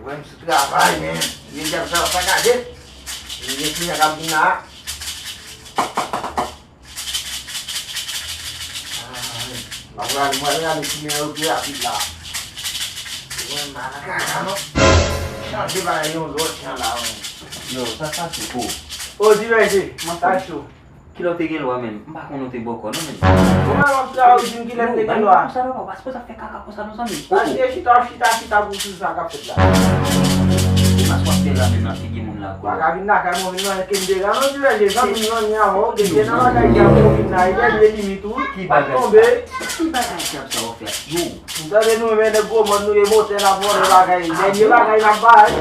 Wem se trabalha, né? Ele já estava pra cadê? Ele tinha cabinar. Agora não vai nada que nem eu que a vida lá. Não vai nada, cara, não. Não, você vai aí uns outros lá, Yo, ça c'est beau. ô, divertir, tá show. Kilo te gen lwa men, mpa konon te boko non men. Como é o trabalho de um quilômetro de lá? Sa ba, pas posa fe kaka ko sa non sa men. Acho que chita, butu sa kapet la. Mas wap te la men nan figi moun la ko. Baka vin na kay mo vin nan ken de gano divertir, sa vin nan nya ho, de gen na kay ya mo vin na ide de limitu, Ki pa bagay tombe. Ki bagay kap sa wap fe. Yo, Então de nou men de go mon nou e mote na fora bagay. De bagay na bay.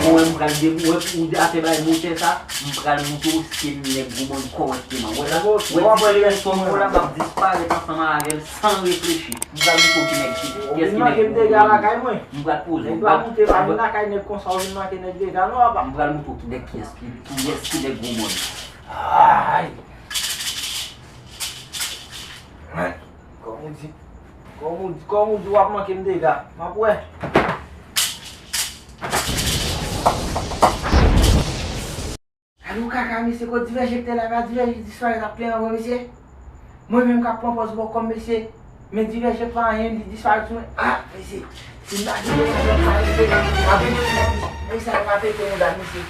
mwen mpral de mwen ou de ate bay moute sa, mpral moutou skin le goumon korek man. Wè la, wè di son moun la map dispare tan sama agel san reflechi. Mpral moutou ki nek si. Vin nan ken de gana kay mwen. Mpral pose. Mpral moute ba vin na kay ne konsa vin nan ken de gano ba. Mpral moutou ki nek ki de goumon. Ai. Como do apa makin dega. Mapu eh. Alou kaka monsieur ko diverger te la va diverger disparaître à plein avant monsieur. Moi même ka propose bon comme monsieur. Mais diverger pas rien dit disparaître. Ah, monsieur. C'est là que ça va faire monsieur.